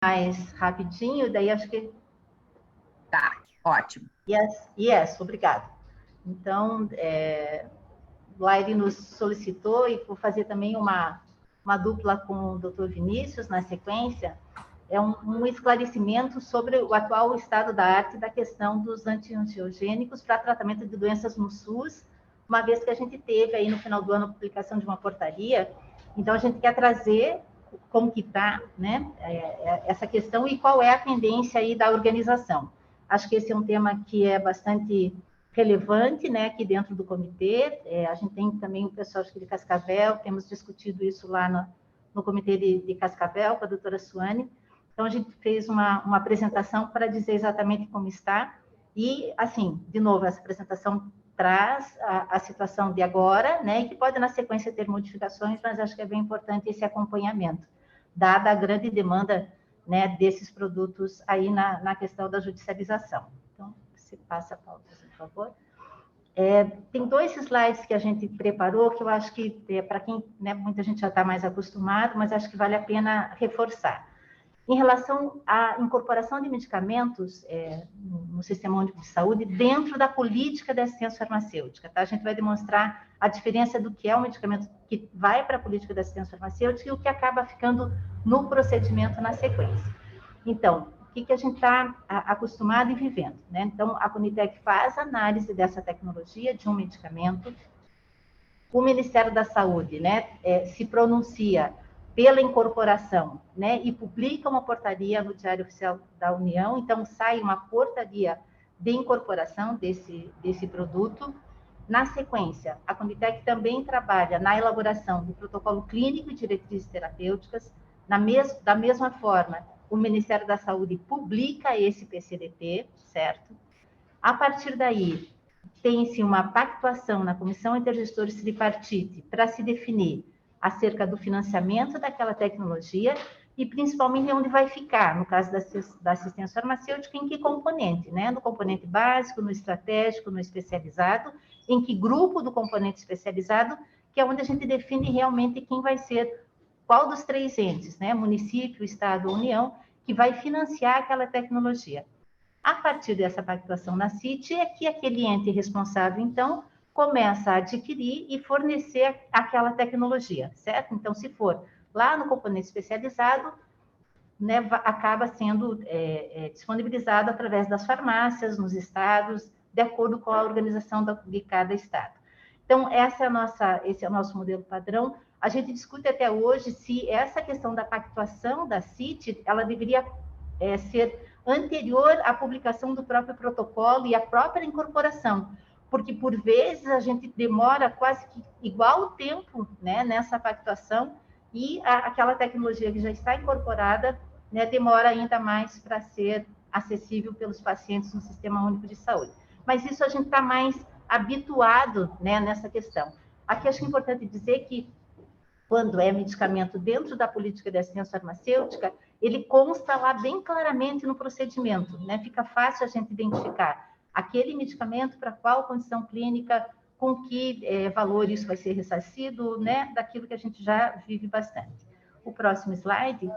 mais rapidinho, daí acho que... Tá, ótimo. Yes, obrigada. Então, lá ele nos solicitou, e vou fazer também uma dupla com o Dr. Vinícius na sequência, um esclarecimento sobre o atual estado da arte da questão dos antiangiogênicos para tratamento de doenças no SUS, uma vez que a gente teve aí no final do ano a publicação de uma portaria. Então, a gente quer trazer como que está, né, essa questão e qual é a tendência aí da organização. Acho que esse é um tema que é bastante relevante, né, aqui dentro do comitê. A gente tem também o pessoal de Cascavel, temos discutido isso lá no comitê de Cascavel, com a doutora Suane. Então, a gente fez uma apresentação para dizer exatamente como está. E, assim, de novo, essa apresentação traz a situação de agora, né, e que pode, na sequência, ter modificações, mas acho que é bem importante esse acompanhamento, dada a grande demanda, né, desses produtos aí na questão da judicialização. Então, se passa a pauta, por favor. Tem 2 slides que a gente preparou, que eu acho que, para quem, né, muita gente já está mais acostumado, mas acho que vale a pena reforçar. Em relação à incorporação de medicamentos no Sistema Único de Saúde, dentro da política de assistência farmacêutica, tá? A gente vai demonstrar a diferença do que é um medicamento que vai para a política de assistência farmacêutica e o que acaba ficando no procedimento na sequência. Então, o que a gente está acostumado e vivendo, né? Então, a Conitec faz análise dessa tecnologia de um medicamento, o Ministério da Saúde, né, se pronuncia pela incorporação, né, e publica uma portaria no Diário Oficial da União. Então, sai uma portaria de incorporação desse produto. Na sequência, a Conitec também trabalha na elaboração do protocolo clínico e diretrizes terapêuticas. Da mesma forma, o Ministério da Saúde publica esse PCDT, certo? A partir daí, tem-se uma pactuação na Comissão Intergestores Tripartite para se definir acerca do financiamento daquela tecnologia e, principalmente, onde vai ficar, no caso da assistência farmacêutica, em que componente, né? No componente básico, no estratégico, no especializado, em que grupo do componente especializado, que é onde a gente define realmente quem vai ser, qual dos 3 entes, né? Município, Estado ou União, que vai financiar aquela tecnologia. A partir dessa pactuação na CIT, é que aquele ente responsável, então, começa a adquirir e fornecer aquela tecnologia, certo? Então, se for lá no componente especializado, né, acaba sendo disponibilizado através das farmácias, nos estados, de acordo com a organização de cada estado. Então, esse é o nosso modelo padrão. A gente discute até hoje se essa questão da pactuação da CIT, ela deveria ser anterior à publicação do próprio protocolo e à própria incorporação, porque, por vezes, a gente demora quase que igual o tempo, né, nessa pactuação, e aquela tecnologia que já está incorporada, né, demora ainda mais para ser acessível pelos pacientes no Sistema Único de Saúde. Mas isso a gente está mais habituado, né, nessa questão. Aqui acho que é importante dizer que, quando é medicamento dentro da política de assistência farmacêutica, ele consta lá bem claramente no procedimento, né? Fica fácil a gente identificar aquele medicamento para qual condição clínica, com que valor isso vai ser ressarcido, né? Daquilo que a gente já vive bastante. O próximo slide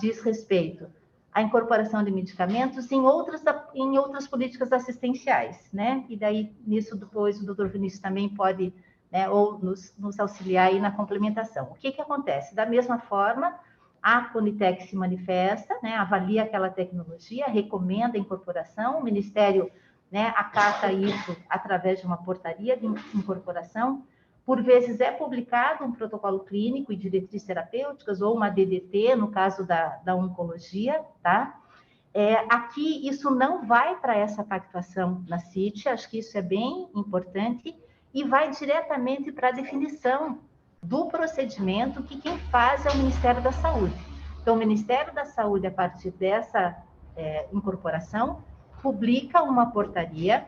diz respeito à incorporação de medicamentos em outras políticas assistenciais, né? E daí, nisso, depois, o doutor Vinícius também pode, né, ou nos auxiliar aí na complementação. O que acontece? Da mesma forma, a Conitec se manifesta, né, avalia aquela tecnologia, recomenda a incorporação, o Ministério, né, acata isso através de uma portaria de incorporação. Por vezes é publicado um protocolo clínico e diretrizes terapêuticas, ou uma DDT, no caso da oncologia, tá? Aqui, isso não vai para essa pactuação na CIT, acho que isso é bem importante, e vai diretamente para a definição do procedimento, que quem faz é o Ministério da Saúde. Então, o Ministério da Saúde, a partir dessa incorporação, publica uma portaria,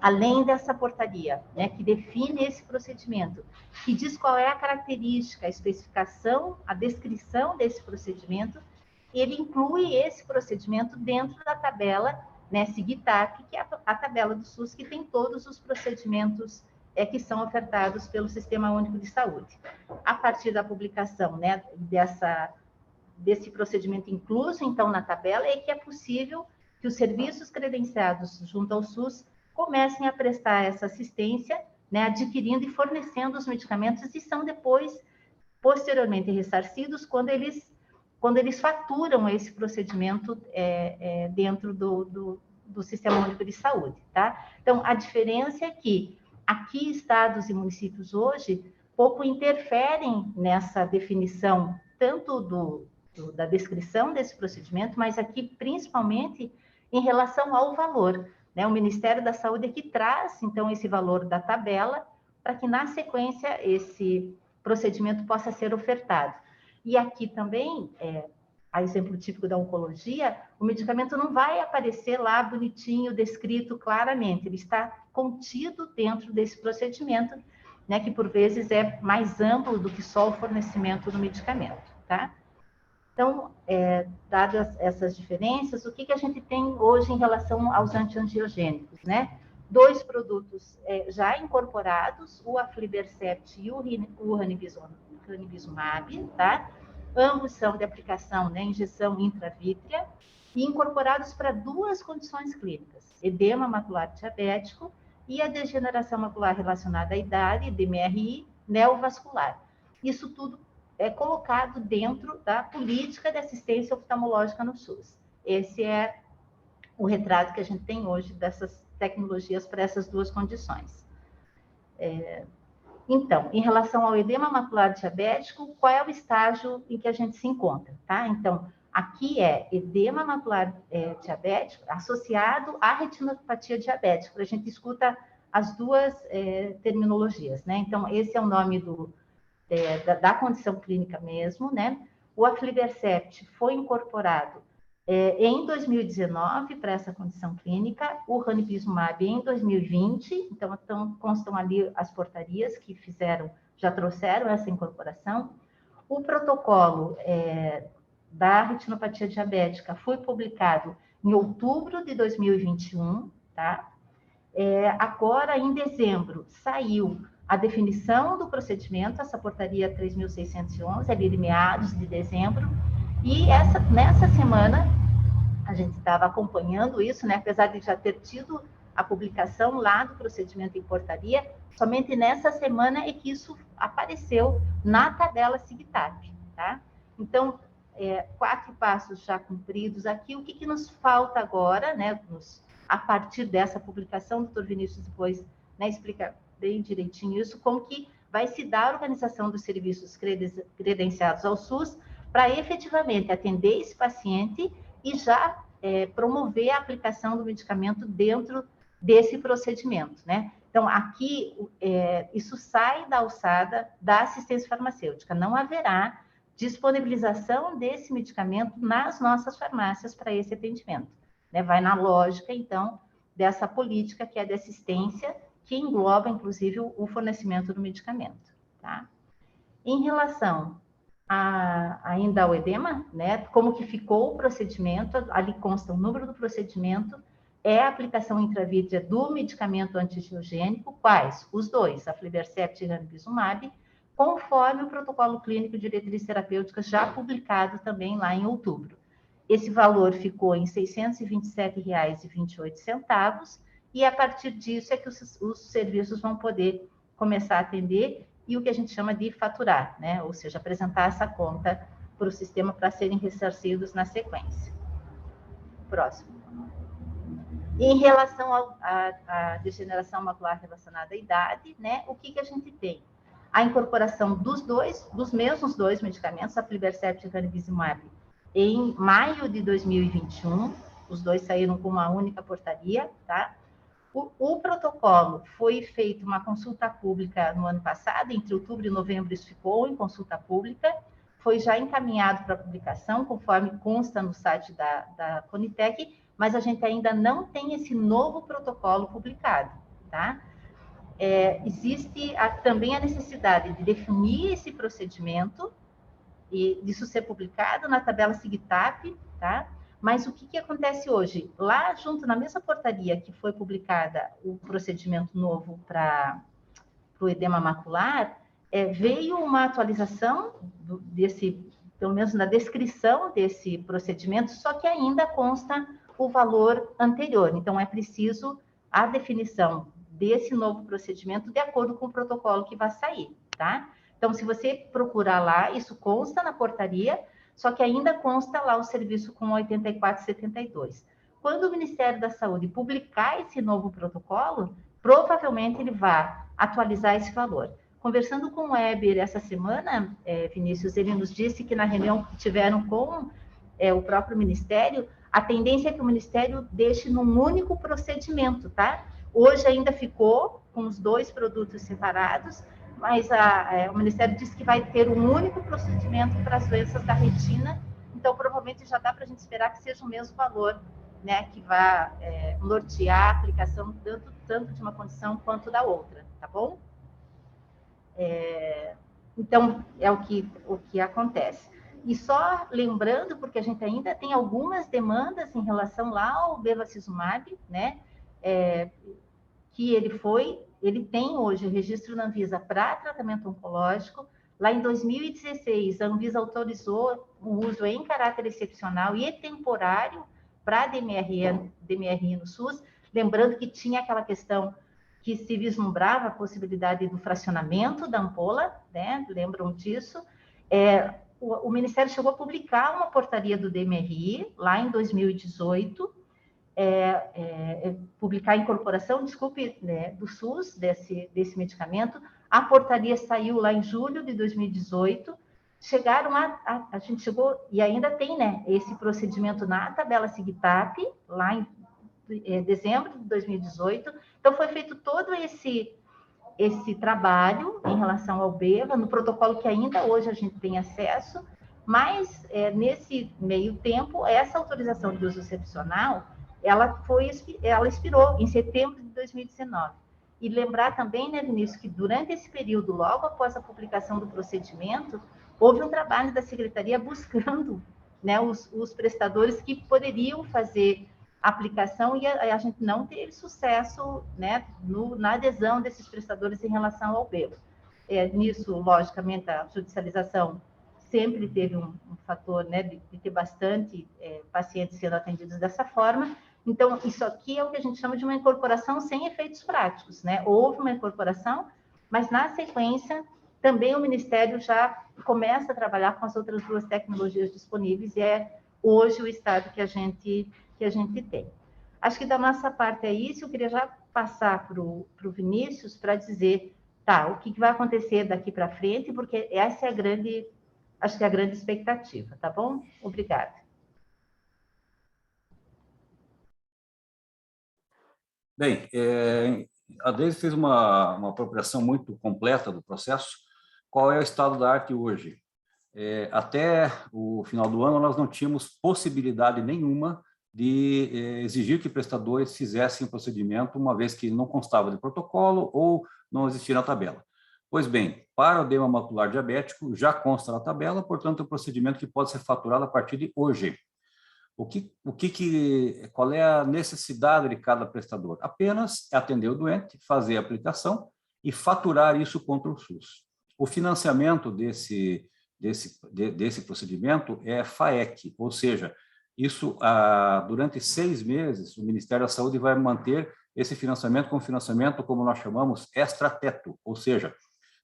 além dessa portaria, né, que define esse procedimento, que diz qual é a característica, a especificação, a descrição desse procedimento. Ele inclui esse procedimento dentro da tabela, né, SIGTAC, que é a tabela do SUS, que tem todos os procedimentos que são ofertados pelo Sistema Único de Saúde. A partir da publicação, né, desse procedimento incluso, então, na tabela, é que é possível que os serviços credenciados junto ao SUS comecem a prestar essa assistência, né, adquirindo e fornecendo os medicamentos e são depois, posteriormente, ressarcidos quando eles faturam esse procedimento dentro do Sistema Único de Saúde, tá? Então, a diferença é que aqui, estados e municípios hoje, pouco interferem nessa definição, tanto da descrição desse procedimento, mas aqui, principalmente, em relação ao valor, né? O Ministério da Saúde é que traz, então, esse valor da tabela, para que, na sequência, esse procedimento possa ser ofertado. E aqui também, a exemplo típico da oncologia, o medicamento não vai aparecer lá bonitinho, descrito claramente, ele está contido dentro desse procedimento, né, que por vezes é mais amplo do que só o fornecimento do medicamento, tá? Então, dadas essas diferenças, o que a gente tem hoje em relação aos antiangiogênicos, né? 2 produtos já incorporados, o aflibercept e o ranibizumab, tá? Ambos são de aplicação, né, injeção intravítrea, e incorporados para 2 condições clínicas, edema macular diabético e a degeneração macular relacionada à idade, DMRI, neovascular. Isso tudo é colocado dentro da política de assistência oftalmológica no SUS. Esse é o retrato que a gente tem hoje dessas tecnologias para essas 2 condições. Então, em relação ao edema macular diabético, qual é o estágio em que a gente se encontra, tá? Então, aqui é edema macular diabético associado à retinopatia diabética. A gente escuta as 2 terminologias, né? Então, esse é o nome da condição clínica mesmo, né? O aflibercept foi incorporado em 2019 para essa condição clínica, o ranibizumab em 2020, então constam ali as portarias que já trouxeram essa incorporação. O protocolo da retinopatia diabética foi publicado em outubro de 2021, tá? Agora, em dezembro, saiu a definição do procedimento, essa portaria 3.611, ali de meados de dezembro, e nessa semana, a gente estava acompanhando isso, né? Apesar de já ter tido a publicação lá do procedimento em portaria, somente nessa semana é que isso apareceu na tabela SIGTAP, tá? Então, 4 passos já cumpridos aqui, o que nos falta agora, né? A partir dessa publicação, o doutor Vinícius depois, né, explica bem direitinho isso, como que vai se dar a organização dos serviços credenciados ao SUS para efetivamente atender esse paciente e já promover a aplicação do medicamento dentro desse procedimento, né? Então, aqui, isso sai da alçada da assistência farmacêutica. Não haverá disponibilização desse medicamento nas nossas farmácias para esse atendimento, né? Vai na lógica, então, dessa política que é de assistência, que engloba, inclusive, o fornecimento do medicamento, tá? Em relação ainda ao edema, né? Como que ficou o procedimento, ali consta o número do procedimento, a aplicação intravítrea do medicamento antiangiogênico, quais? Os 2, aflibercept e ranibizumab, conforme o protocolo clínico de diretrizes terapêuticas já publicado também lá em outubro. Esse valor ficou em R$ 627,28, e a partir disso é que os serviços vão poder começar a atender e o que a gente chama de faturar, né? Ou seja, apresentar essa conta para o sistema para serem ressarcidos na sequência. Próximo. Em relação à degeneração macular relacionada à idade, né? O que a gente tem? A incorporação dos mesmos 2 medicamentos, aflibercept e ranibizumab, em maio de 2021, os 2 saíram com uma única portaria, tá? O protocolo foi feito uma consulta pública no ano passado, entre outubro e novembro isso ficou em consulta pública, foi já encaminhado para publicação, conforme consta no site da Conitec, mas a gente ainda não tem esse novo protocolo publicado, tá? Existe também a necessidade de definir esse procedimento e disso ser publicado na tabela SIGTAP, tá? Mas o que acontece hoje? Lá junto, na mesma portaria que foi publicada o procedimento novo para o edema macular, veio uma atualização pelo menos na descrição desse procedimento, só que ainda consta o valor anterior. Então, é preciso a definição desse novo procedimento de acordo com o protocolo que vai sair, tá? Então, se você procurar lá, isso consta na portaria, só que ainda consta lá o serviço com 84,72. Quando o Ministério da Saúde publicar esse novo protocolo, provavelmente ele vai atualizar esse valor. Conversando com o Weber essa semana, Vinícius, ele nos disse que na reunião que tiveram com o próprio Ministério, a tendência é que o Ministério deixe num único procedimento, tá? Hoje ainda ficou com os 2 produtos separados, mas o Ministério disse que vai ter um único procedimento para as doenças da retina, então provavelmente já dá para a gente esperar que seja o mesmo valor, né, que vai nortear a aplicação tanto de uma condição quanto da outra, tá bom? Então, é o que acontece. E só lembrando, porque a gente ainda tem algumas demandas em relação lá ao bevacizumab, né, que ele tem hoje o registro na Anvisa para tratamento oncológico. Lá em 2016, a Anvisa autorizou o uso em caráter excepcional e temporário para DMRI no SUS, lembrando que tinha aquela questão que se vislumbrava a possibilidade do fracionamento da ampola, né? Lembram disso? O Ministério chegou a publicar uma portaria do DMRI lá em 2018, publicar a incorporação, né, do SUS desse medicamento. A portaria saiu lá em julho de 2018. A gente chegou, e ainda tem, né, esse procedimento na tabela SIGTAP, lá em dezembro de 2018. Então, foi feito todo esse trabalho em relação ao BEVA, no protocolo que ainda hoje a gente tem acesso, mas nesse meio tempo, essa autorização de uso excepcional, ela expirou em setembro de 2019. E lembrar também, né, Vinícius, que durante esse período, logo após a publicação do procedimento, houve um trabalho da Secretaria buscando, né, os prestadores que poderiam fazer a aplicação, e a gente não teve sucesso, né, na adesão desses prestadores em relação ao BEVA. Nisso, logicamente, a judicialização sempre teve um fator, né, de ter bastante pacientes sendo atendidos dessa forma. Então, isso aqui é o que a gente chama de uma incorporação sem efeitos práticos, né? Houve uma incorporação, mas na sequência também o Ministério já começa a trabalhar com as outras 2 tecnologias disponíveis, e é hoje o estado que a gente tem. Acho que da nossa parte é isso. Eu queria já passar para o Vinícius para dizer, tá, o que vai acontecer daqui para frente, porque essa é acho que é a grande expectativa, tá bom? Obrigada. Bem, a Deise fez uma apropriação muito completa do processo. Qual é o estado da arte hoje? Até o final do ano, nós não tínhamos possibilidade nenhuma de exigir que prestadores fizessem o procedimento, uma vez que não constava de protocolo ou não existia na tabela. Pois bem, para o edema macular diabético, já consta na tabela, portanto, é um procedimento que pode ser faturado a partir de hoje. Qual é a necessidade de cada prestador? Apenas atender o doente, fazer a aplicação e faturar isso contra o SUS. O financiamento desse procedimento é FAEC, ou seja, isso durante 6 meses o Ministério da Saúde vai manter esse financiamento com financiamento, como nós chamamos, extra-teto, ou seja,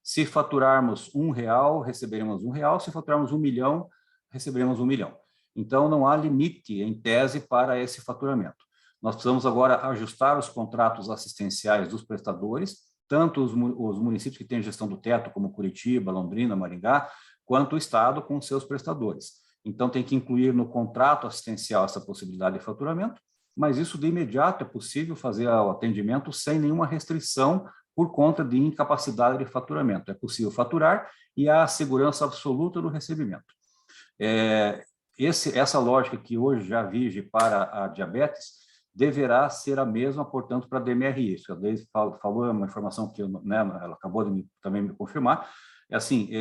se faturarmos R$1, receberemos R$1, se faturarmos 1 milhão, receberemos 1 milhão. Então, não há limite, em tese, para esse faturamento. Nós precisamos agora ajustar os contratos assistenciais dos prestadores, tanto os municípios que têm gestão do teto, como Curitiba, Londrina, Maringá, quanto o Estado com seus prestadores. Então, tem que incluir no contrato assistencial essa possibilidade de faturamento, mas isso de imediato é possível fazer o atendimento sem nenhuma restrição por conta de incapacidade de faturamento. É possível faturar e há segurança absoluta do recebimento. Essa lógica que hoje já vige para a diabetes deverá ser a mesma, portanto, para a DMRI. Isso a Deise falou, é uma informação que ela acabou de também me confirmar. Assim,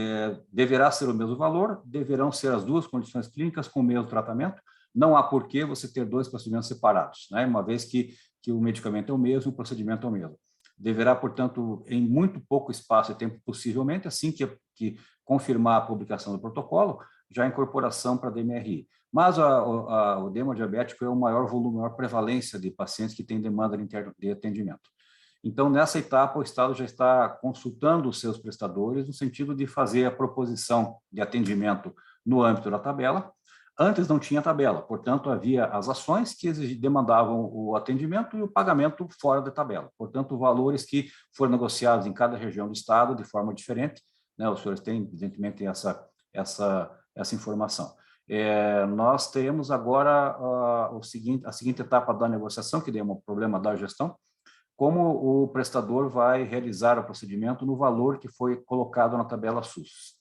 deverá ser o mesmo valor, deverão ser as 2 condições clínicas com o mesmo tratamento. Não há por que você ter 2 procedimentos separados, né? Uma vez que o medicamento é o mesmo, o procedimento é o mesmo. Deverá, portanto, em muito pouco espaço de tempo, possivelmente, assim que confirmar a publicação do protocolo, já a incorporação para a DMRI. Mas o hemodiabético é o maior volume, a maior prevalência de pacientes que têm demanda de atendimento. Então, nessa etapa, o Estado já está consultando os seus prestadores no sentido de fazer a proposição de atendimento no âmbito da tabela. Antes não tinha tabela, portanto, havia as ações que demandavam o atendimento e o pagamento fora da tabela. Portanto, valores que foram negociados em cada região do Estado de forma diferente, né? Os senhores têm, evidentemente, essa informação. Nós temos agora a seguinte etapa da negociação, que é um problema da gestão, como o prestador vai realizar o procedimento no valor que foi colocado na tabela SUS.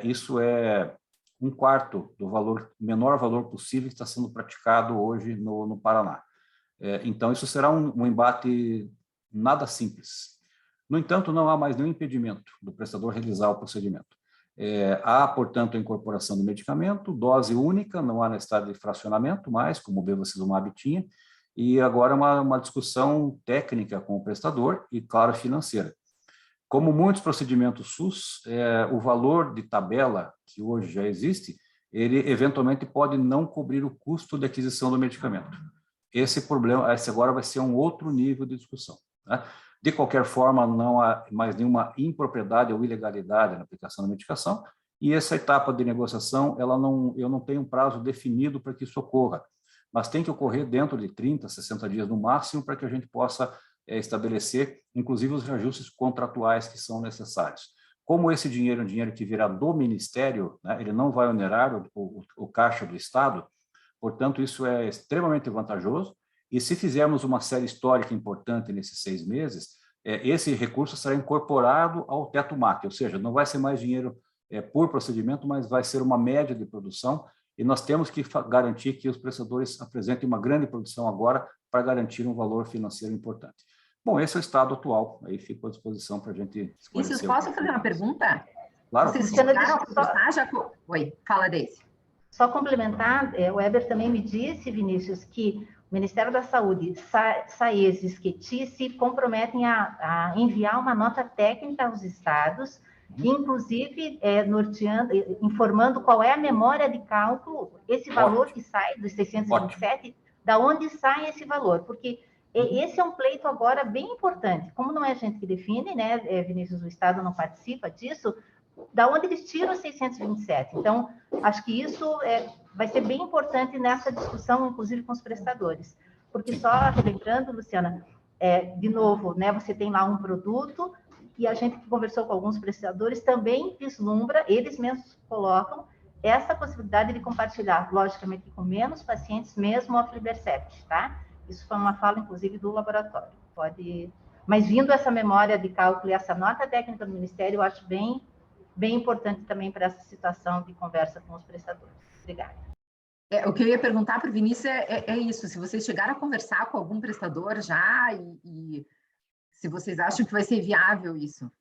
Isso é 1/4 do valor, menor valor possível que está sendo praticado hoje no Paraná. Então, isso será um embate nada simples. No entanto, não há mais nenhum impedimento do prestador realizar o procedimento. Há, portanto, a incorporação do medicamento, dose única, não há necessidade de fracionamento mais, como o bevacizumab tinha, e agora uma discussão técnica com o prestador e, claro, financeira. Como muitos procedimentos SUS, o valor de tabela, que hoje já existe, ele eventualmente pode não cobrir o custo de aquisição do medicamento. Esse agora vai ser um outro nível de discussão, né? De qualquer forma, não há mais nenhuma impropriedade ou ilegalidade na aplicação da medicação, e essa etapa de negociação, eu não tenho um prazo definido para que isso ocorra, mas tem que ocorrer dentro de 30, 60 dias no máximo, para que a gente possa estabelecer, inclusive, os reajustes contratuais que são necessários. Como esse dinheiro é um dinheiro que virá do Ministério, né, ele não vai onerar o caixa do Estado, portanto, isso é extremamente vantajoso, e se fizermos uma série histórica importante nesses 6 meses, esse recurso será incorporado ao teto MAC, ou seja, não vai ser mais dinheiro por procedimento, mas vai ser uma média de produção, e nós temos que garantir que os prestadores apresentem uma grande produção agora para garantir um valor financeiro importante. Bom, esse é o estado atual, aí fico à disposição para a gente esclarecer. Isso, posso fazer uma pergunta? Claro. Vocês chegaram a conversar já com... Oi, fala, Deise. Só complementar, o Weber também me disse, Vinícius, que o Ministério da Saúde, SAES e SQETI se comprometem a enviar uma nota técnica aos estados, inclusive informando qual é a memória de cálculo, esse valor que sai dos 627, da onde sai esse valor, porque esse é um pleito agora bem importante. Como não é a gente que define, né, Vinícius, o Estado não participa disso, da onde eles tiram os 627. Então, acho que isso vai ser bem importante nessa discussão, inclusive com os prestadores. Porque só lembrando, Luciana, de novo, né, você tem lá um produto e a gente que conversou com alguns prestadores também vislumbra, eles mesmos colocam essa possibilidade de compartilhar, logicamente, com menos pacientes, mesmo Aflibercept, tá? Isso foi uma fala, inclusive, do laboratório. Mas vindo essa memória de cálculo e essa nota técnica do Ministério, eu acho bem importante também para essa situação de conversa com os prestadores. Obrigada. O que eu ia perguntar para o Vinícius é isso, se vocês chegaram a conversar com algum prestador já e se vocês acham que vai ser viável isso.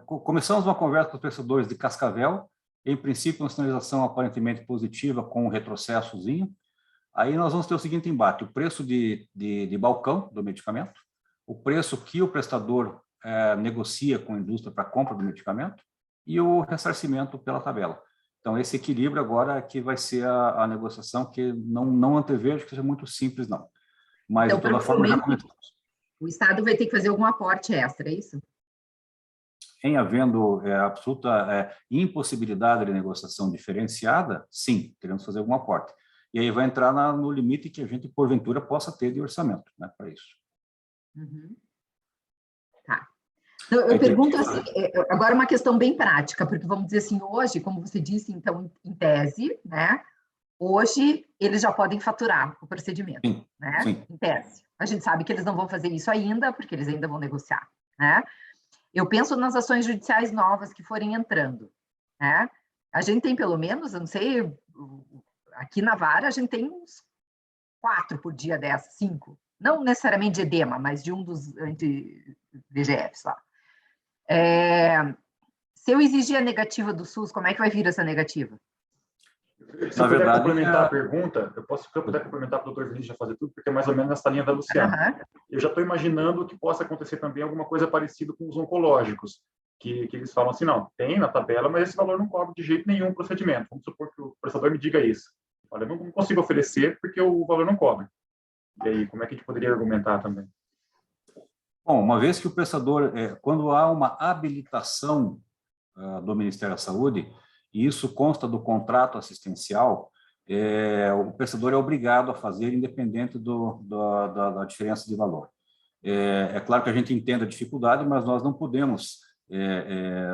Começamos uma conversa com os prestadores de Cascavel, em princípio uma sinalização aparentemente positiva com um retrocessozinho. Aí nós vamos ter o seguinte embate, o preço de balcão do medicamento, o preço que o prestador negocia com a indústria para a compra do medicamento e o ressarcimento pela tabela. Então, esse equilíbrio agora que vai ser a negociação, que não antevejo que seja muito simples, não. Mas, então, de toda forma, já começamos. O Estado vai ter que fazer algum aporte extra, é isso? Em havendo absoluta impossibilidade de negociação diferenciada, sim, teremos que fazer algum aporte. E aí vai entrar no limite que a gente, porventura, possa ter de orçamento, né, para isso. Uhum. Tá. Então, eu pergunto assim, agora uma questão bem prática, porque vamos dizer assim, hoje, como você disse, então, em tese, né, hoje eles já podem faturar o procedimento, sim, né, sim. Em tese. A gente sabe que eles não vão fazer isso ainda, porque eles ainda vão negociar, né. Eu penso nas ações judiciais novas que forem entrando, né. A gente tem pelo menos, eu não sei, aqui na vara a gente tem uns 4 por dia dessas, 5. Não necessariamente de edema, mas de um dos anti-VGFs lá. Se eu exigir a negativa do SUS, como é que vai vir essa negativa? Se eu puder complementar a pergunta, se eu puder complementar para o doutor Vinícius já fazer tudo, porque é mais ou menos nessa linha da Luciana. Eu já estou imaginando que possa acontecer também alguma coisa parecida com os oncológicos, que eles falam assim, não, tem na tabela, mas esse valor não cobre de jeito nenhum o procedimento. Vamos supor que o prestador me diga isso. Olha, eu não consigo oferecer porque o valor não cobre. E aí, como é que a gente poderia argumentar também? Bom, uma vez que o prestador, quando há uma habilitação do Ministério da Saúde, e isso consta do contrato assistencial, o prestador é obrigado a fazer, independente da diferença de valor. É claro que a gente entende a dificuldade, mas nós não podemos,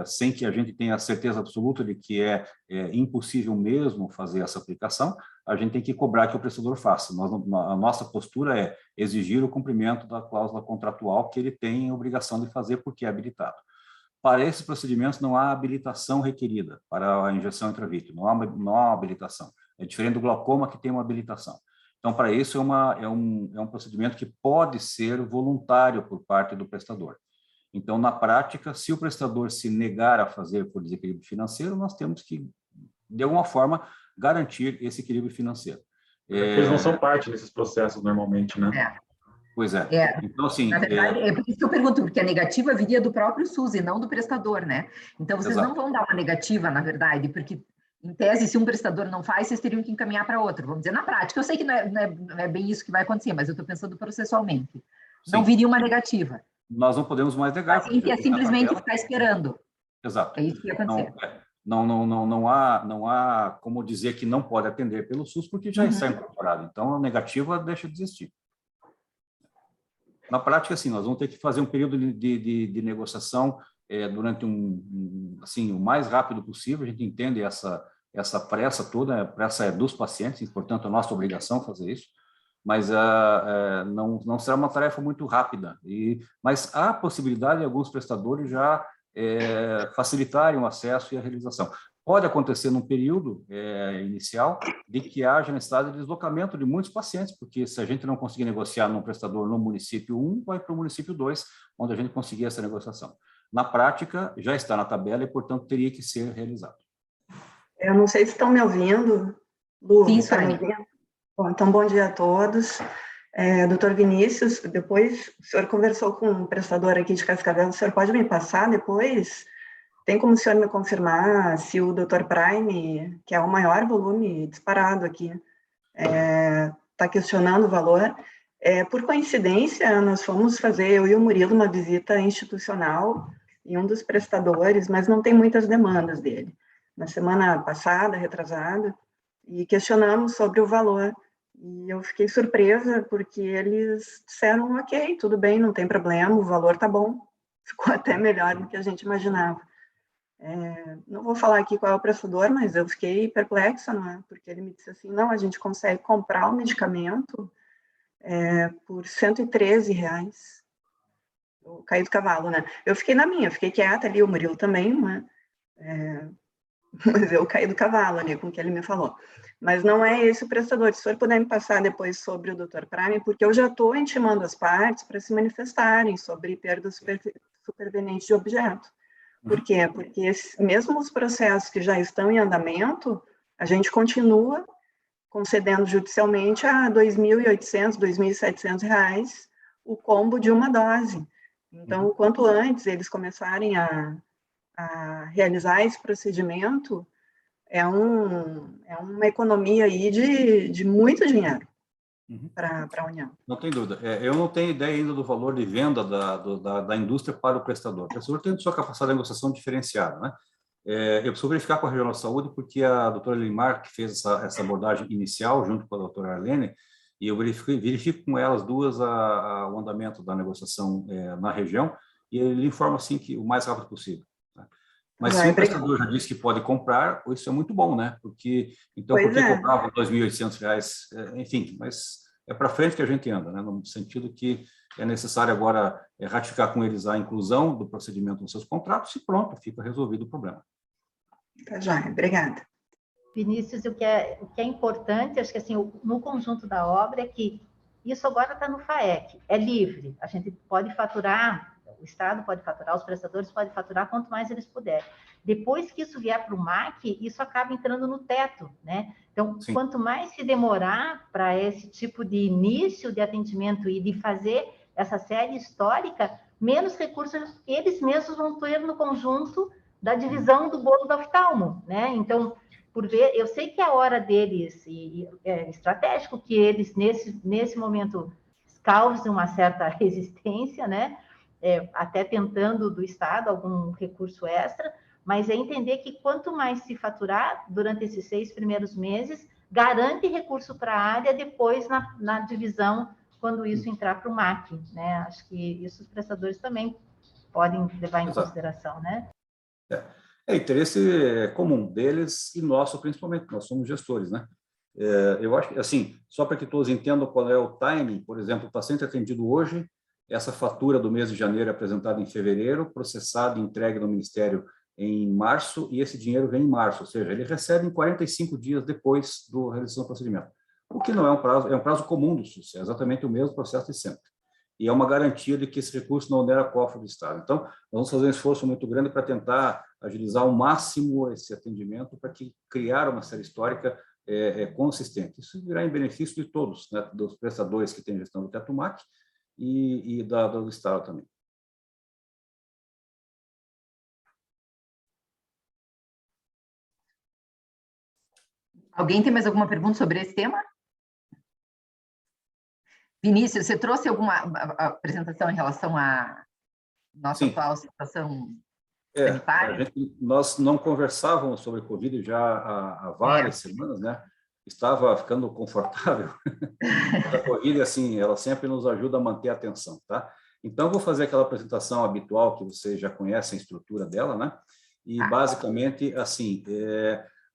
sem que a gente tenha a certeza absoluta de que é impossível mesmo fazer essa aplicação, a gente tem que cobrar que o prestador faça. A nossa postura é exigir o cumprimento da cláusula contratual que ele tem obrigação de fazer porque é habilitado. Para esses procedimentos não há habilitação requerida para a injeção intravítrea, não há habilitação. É diferente do glaucoma, que tem uma habilitação. Então, para isso, é um procedimento que pode ser voluntário por parte do prestador. Então, na prática, se o prestador se negar a fazer por desequilíbrio financeiro, nós temos que, de alguma forma, garantir esse equilíbrio financeiro. Eles não são parte desses processos normalmente, né? Pois é. Então, assim, na verdade, é por isso que eu pergunto, porque a negativa viria do próprio SUS e não do prestador, né? Então, vocês não vão dar uma negativa, na verdade, porque, em tese, se um prestador não faz, vocês teriam que encaminhar para outro. Vamos dizer, na prática, eu sei que não é bem isso que vai acontecer, mas eu estou pensando processualmente. Sim. Não viria uma negativa. Nós não podemos mais negar. Mas é simplesmente ficar esperando. Exato. É isso que ia acontecer. Não há como dizer que não pode atender pelo SUS, porque já está incorporado. Então, a negativa deixa de existir. Na prática, assim, nós vamos ter que fazer um período de negociação durante assim, o mais rápido possível. A gente entende essa pressa toda, a pressa é dos pacientes, portanto, é nossa obrigação fazer isso, mas não será uma tarefa muito rápida. Mas há possibilidade de alguns prestadores já facilitarem o acesso e a realização. Pode acontecer num período inicial de que haja necessidade de deslocamento de muitos pacientes, porque se a gente não conseguir negociar num prestador no município 1, vai para o município 2, onde a gente conseguir essa negociação. Na prática, já está na tabela e, portanto, teria que ser realizado. Eu não sei se estão me ouvindo. Lu, sim, estão me ouvindo? Bom, então, bom dia a todos. Doutor Vinícius, depois o senhor conversou com um prestador aqui de Cascavel, o senhor pode me passar depois? Tem como o senhor me confirmar se o Dr. Prime, que é o maior volume disparado aqui, está questionando o valor? Por coincidência, nós fomos fazer, eu e o Murilo, uma visita institucional em um dos prestadores, mas não tem muitas demandas dele. Na semana passada, retrasada, e questionamos sobre o valor. E eu fiquei surpresa, porque eles disseram, ok, tudo bem, não tem problema, o valor está bom. Ficou até melhor do que a gente imaginava. Não vou falar aqui qual é o prestador, mas eu fiquei perplexa, não é? Porque ele me disse assim, não, a gente consegue comprar o medicamento por R$113. Eu caí do cavalo, né? Eu fiquei na minha, fiquei quieta ali, o Murilo também, não é? Mas eu caí do cavalo ali com o que ele me falou. Mas não é esse o prestador. Se o senhor puder me passar depois sobre o Dr. Prime, porque eu já estou intimando as partes para se manifestarem sobre perda superveniente de objeto. Por quê? Porque mesmo os processos que já estão em andamento, a gente continua concedendo judicialmente a R$2.800, R$2.700 o combo de uma dose. Então, quanto antes eles começarem a realizar esse procedimento, é uma economia aí de muito dinheiro para a União. Não tem dúvida. Eu não tenho ideia ainda do valor de venda da indústria para o prestador. O prestador tem sua capacidade de negociação diferenciada, né? Eu preciso verificar com a Regional de Saúde, porque a doutora Limar, que fez essa abordagem inicial, junto com a doutora Arlene, e eu verifico com elas duas o andamento da negociação na região, e ele informa, assim, que o mais rápido possível. Mas se o prestador já disse que pode comprar, isso é muito bom, né? Porque, então, por que comprava R$2.800? Enfim, mas é para frente que a gente anda, né? No sentido que é necessário agora ratificar com eles a inclusão do procedimento nos seus contratos e pronto, fica resolvido o problema. Tá já, obrigada. Vinícius, o que é importante, acho que assim, no conjunto da obra, é que isso agora está no FAEC, é livre, a gente pode faturar, o Estado pode faturar, os prestadores podem faturar quanto mais eles puderem. Depois que isso vier para o MAC, isso acaba entrando no teto, né? Então, sim, quanto mais se demorar para esse tipo de início de atendimento e de fazer essa série histórica, menos recursos eles mesmos vão ter no conjunto da divisão do bolo da oftalmo, né? Então, por ver, eu sei que a hora deles é estratégico que eles nesse momento causem uma certa resistência, né? Até tentando do Estado algum recurso extra, mas é entender que quanto mais se faturar durante esses 6 primeiros meses, garante recurso para a área depois na divisão, quando isso entrar para o MAC, né? Acho que isso os prestadores também podem levar em consideração, né? É interesse comum deles e nosso, principalmente, nós somos gestores, né? Eu acho que, assim, só para que todos entendam qual é o timing, por exemplo, o paciente atendido hoje, essa fatura do mês de janeiro é apresentada em fevereiro, processada e entregue no Ministério em março, e esse dinheiro vem em março, ou seja, ele recebe em 45 dias depois da realização do procedimento. O que não é um prazo, é um prazo comum do SUS, é exatamente o mesmo processo de sempre. E é uma garantia de que esse recurso não onera cofre do Estado. Então, nós vamos fazer um esforço muito grande para tentar agilizar ao máximo esse atendimento, para que criar uma série histórica consistente. Isso virá em benefício de todos, né, dos prestadores que têm gestão do teto MAC e do Estado também. Alguém tem mais alguma pergunta sobre esse tema? Vinícius, você trouxe alguma apresentação em relação à nossa atual situação sanitária? Nós não conversávamos sobre Covid já há várias semanas, né? Estava ficando confortável. A Covid, assim, ela sempre nos ajuda a manter a atenção, tá? Então, vou fazer aquela apresentação habitual que vocês já conhecem a estrutura dela, né? E, basicamente, assim,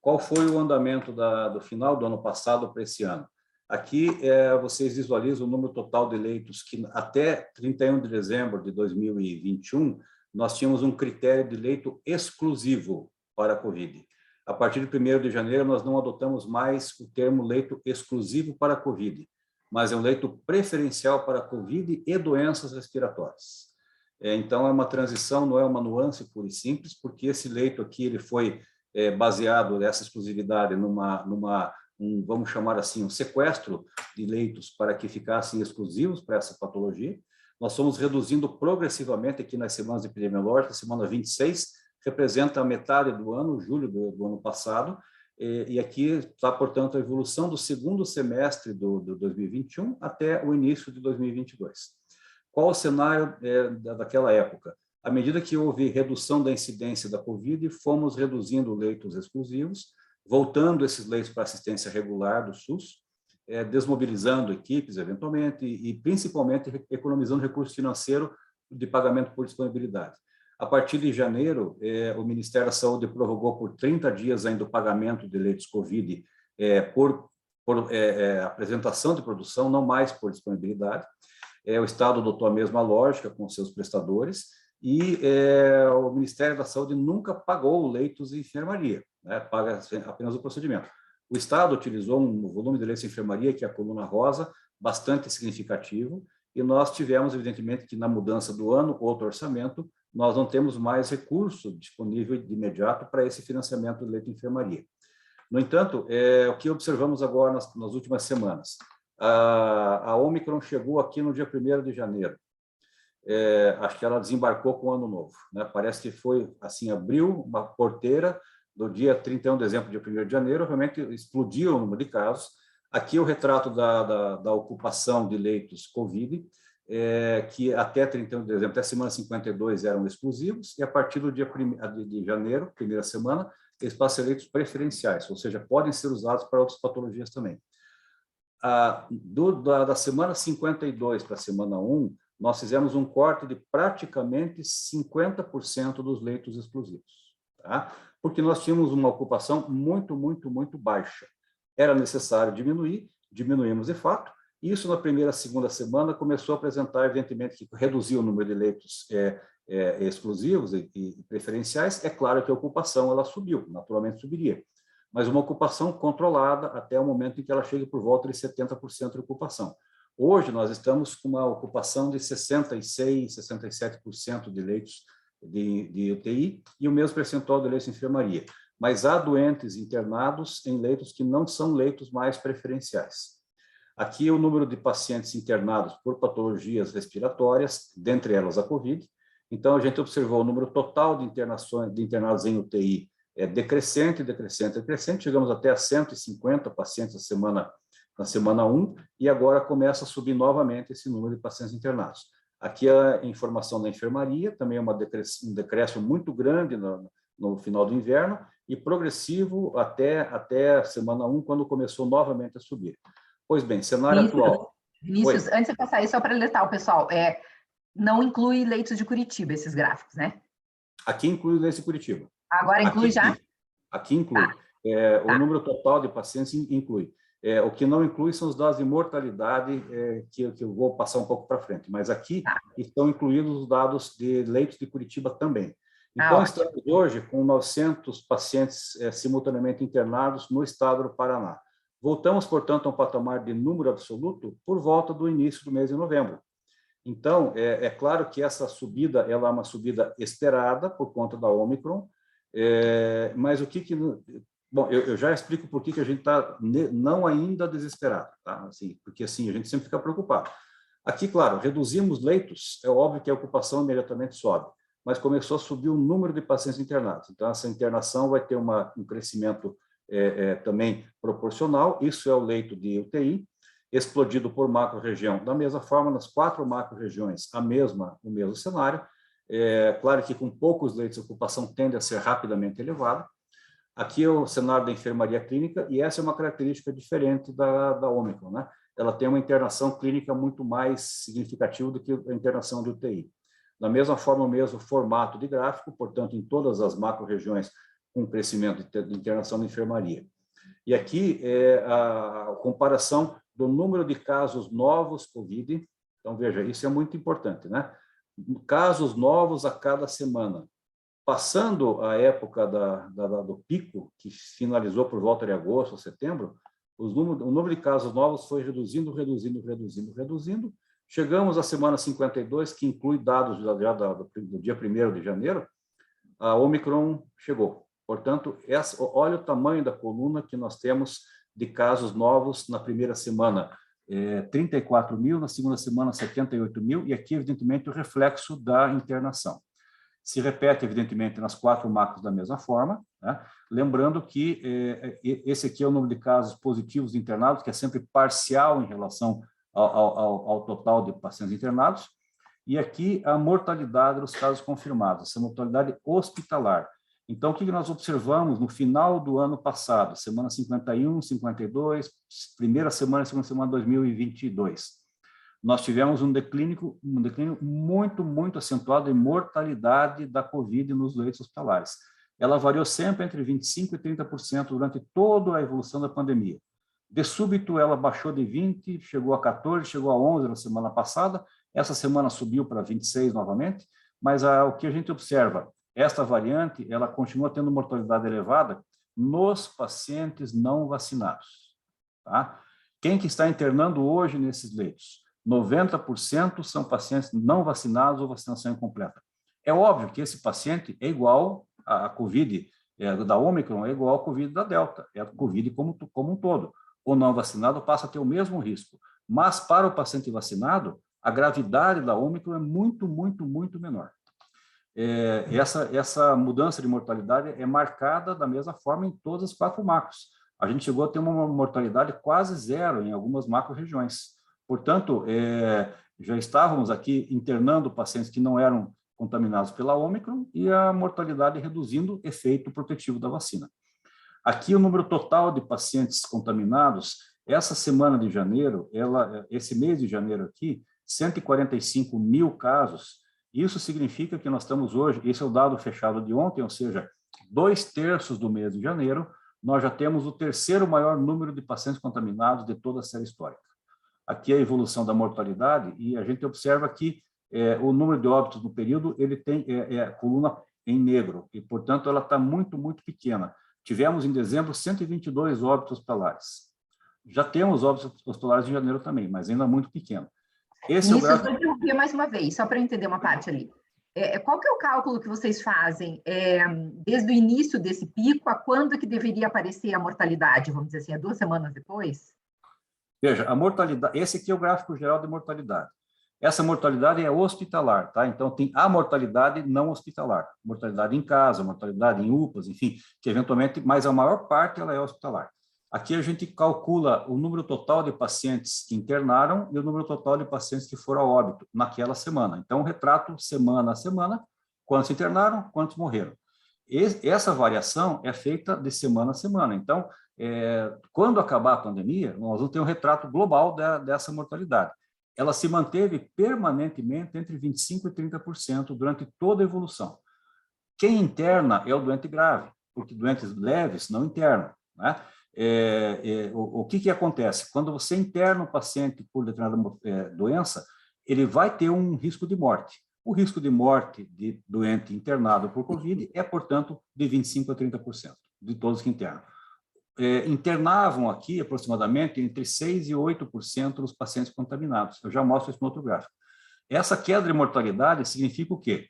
qual foi o andamento do final do ano passado para esse ano? Aqui, vocês visualizam o número total de leitos que, até 31 de dezembro de 2021, nós tínhamos um critério de leito exclusivo para a Covid. A partir de 1º de janeiro, nós não adotamos mais o termo leito exclusivo para a Covid, mas é um leito preferencial para a Covid e doenças respiratórias. Então, é uma transição, não é uma nuance pura e simples, porque esse leito aqui ele foi baseado nessa exclusividade vamos chamar assim, um sequestro de leitos para que ficassem exclusivos para essa patologia. Nós fomos reduzindo progressivamente aqui nas semanas epidemiológicas, semana 26, representa a metade do ano, julho do ano passado, e aqui está, portanto, a evolução do segundo semestre do 2021 até o início de 2022. Qual o cenário daquela época? À medida que houve redução da incidência da Covid, fomos reduzindo leitos exclusivos, voltando esses leitos para assistência regular do SUS, desmobilizando equipes, eventualmente, e principalmente economizando recurso financeiro de pagamento por disponibilidade. A partir de janeiro, o Ministério da Saúde prorrogou por 30 dias ainda o pagamento de leitos Covid por apresentação de produção, não mais por disponibilidade. O Estado adotou a mesma lógica com seus prestadores e o Ministério da Saúde nunca pagou leitos de enfermaria, né? Paga apenas o procedimento. O Estado utilizou um volume de leitos de enfermaria, que é a coluna rosa, bastante significativo, e nós tivemos, evidentemente, que na mudança do ano, outro orçamento, nós não temos mais recurso disponível de imediato para esse financiamento de leito de enfermaria. No entanto, o que observamos agora nas últimas semanas? A Omicron chegou aqui no dia 1º de janeiro. Acho que ela desembarcou com o ano novo, né? Parece que foi, assim, abriu uma porteira do dia 31 de dezembro, dia 1º de janeiro, realmente explodiu o número de casos. Aqui o retrato da ocupação de leitos Covid, que até 31 de dezembro, até a semana 52 eram exclusivos, e a partir do dia de janeiro, primeira semana, eles passam a leitos preferenciais, ou seja, podem ser usados para outras patologias também. Da semana 52 para a semana 1, nós fizemos um corte de praticamente 50% dos leitos exclusivos, tá? Porque nós tínhamos uma ocupação muito, muito, muito baixa. Era necessário diminuir, diminuímos de fato, e isso na primeira, segunda semana começou a apresentar, evidentemente, que reduziu o número de leitos exclusivos e preferenciais. É claro que a ocupação ela subiu, naturalmente subiria, mas uma ocupação controlada até o momento em que ela chega por volta de 70% de ocupação. Hoje nós estamos com uma ocupação de 66%, 67% de leitos de UTI e o mesmo percentual de leitos de enfermaria. Mas há doentes internados em leitos que não são leitos mais preferenciais. Aqui o número de pacientes internados por patologias respiratórias, dentre elas a COVID. Então, a gente observou o número total de internações, de internados em UTI decrescente, decrescente, decrescente. Chegamos até a 150 pacientes na semana 1, e agora começa a subir novamente esse número de pacientes internados. Aqui a informação da enfermaria, também é um decréscimo muito grande no final do inverno, e progressivo até a semana 1, quando começou novamente a subir. Pois bem, cenário atual. Vinícius, antes de passar isso, só para alertar o pessoal, não inclui leitos de Curitiba, esses gráficos, né? Aqui inclui leitos de Curitiba. Agora inclui já? Aqui inclui. Tá. O número total de pacientes inclui. O que não inclui são os dados de mortalidade, que eu vou passar um pouco para frente. Mas aqui estão incluídos os dados de leitos de Curitiba também. Então, estamos hoje com 900 pacientes simultaneamente internados no estado do Paraná. Voltamos, portanto, a um patamar de número absoluto por volta do início do mês de novembro. Então, é claro que essa subida ela é uma subida esperada por conta da Omicron, mas o que... Bom, eu já explico por que a gente está não ainda desesperado, tá? Assim, porque assim, a gente sempre fica preocupado. Aqui, claro, reduzimos leitos, é óbvio que a ocupação imediatamente sobe, mas começou a subir o número de pacientes internados. Então, essa internação vai ter um crescimento também proporcional. Isso é o leito de UTI, explodido por macro-região. Da mesma forma, nas 4 macro-regiões, o mesmo cenário. Claro que com poucos leitos, a ocupação tende a ser rapidamente elevada. Aqui é o cenário da enfermaria clínica, e essa é uma característica diferente da Omicron, né? Ela tem uma internação clínica muito mais significativa do que a internação de UTI. Da mesma forma, o mesmo formato de gráfico, portanto, em todas as macro-regiões, com crescimento de internação de enfermaria. E aqui é a comparação do número de casos novos COVID. Então, veja, isso é muito importante, né? Casos novos a cada semana. Passando a época do pico, que finalizou por volta de agosto ou setembro, o número de casos novos foi reduzindo. Chegamos à semana 52, que inclui dados já do dia 1º de janeiro, a Omicron chegou. Portanto, olha o tamanho da coluna que nós temos de casos novos na primeira semana. 34 mil, na segunda semana 78 mil, e aqui, evidentemente, o reflexo da internação. Se repete, evidentemente, nas 4 macros da mesma forma, né? Lembrando que esse aqui é o número de casos positivos internados, que é sempre parcial em relação ao total de pacientes internados, e aqui a mortalidade dos casos confirmados, essa mortalidade hospitalar. Então, o que nós observamos no final do ano passado, semana 51, 52, primeira semana e segunda semana de 2022? Nós tivemos um declínio muito, muito acentuado em mortalidade da COVID nos leitos hospitalares. Ela variou sempre entre 25% e 30% durante toda a evolução da pandemia. De súbito, ela baixou de 20%, chegou a 14%, chegou a 11% na semana passada, essa semana subiu para 26% novamente, mas o que a gente observa, esta variante, ela continua tendo mortalidade elevada nos pacientes não vacinados. Tá? Quem que está internando hoje nesses leitos? 90% são pacientes não vacinados ou vacinação incompleta. É óbvio que esse paciente é igual à COVID da Omicron, é igual à COVID da Delta, é a COVID como um todo. O não vacinado passa a ter o mesmo risco. Mas para o paciente vacinado, a gravidade da Omicron é muito, muito, muito menor. Essa mudança de mortalidade é marcada da mesma forma em todas as 4 macros. A gente chegou a ter uma mortalidade quase zero em algumas macro-regiões. Portanto, já estávamos aqui internando pacientes que não eram contaminados pela Omicron e a mortalidade reduzindo efeito protetivo da vacina. Aqui o número total de pacientes contaminados, essa semana de janeiro, esse mês de janeiro aqui, 145 mil casos. Isso significa que nós estamos hoje, esse é o dado fechado de ontem, ou seja, 2/3 do mês de janeiro, nós já temos o 3º maior número de pacientes contaminados de toda a série histórica. Aqui é a evolução da mortalidade, e a gente observa que o número de óbitos no período, ele tem a coluna em negro, e, portanto, ela está muito, muito pequena. Tivemos, em dezembro, 122 óbitos hospitalares. Já temos óbitos hospitalares em janeiro também, mas ainda muito pequeno. Esse Isso, eu vou interromper mais uma vez, só para eu entender uma parte ali. Qual que é o cálculo que vocês fazem desde o início desse pico a quando que deveria aparecer a mortalidade, vamos dizer assim, 2 semanas depois? Veja, a mortalidade, esse aqui é o gráfico geral de mortalidade. Essa mortalidade é hospitalar, tá? Então, tem a mortalidade não hospitalar, mortalidade em casa, mortalidade em UPAs, enfim, que eventualmente, mas a maior parte ela é hospitalar. Aqui a gente calcula o número total de pacientes que internaram e o número total de pacientes que foram a óbito naquela semana. Então, o retrato semana a semana, quantos internaram, quantos morreram. Essa variação é feita de semana a semana. Então, quando acabar a pandemia, nós vamos ter um retrato global dessa mortalidade. Ela se manteve permanentemente entre 25% e 30% durante toda a evolução. Quem interna é o doente grave, porque doentes leves não internam, né? O que acontece? Quando você interna um paciente por determinada doença, ele vai ter um risco de morte. O risco de morte de doente internado por Covid é, portanto, de 25% a 30% de todos que internam. Internavam aqui aproximadamente entre 6% e 8% dos pacientes contaminados. Eu já mostro isso no outro gráfico. Essa queda de mortalidade significa o quê?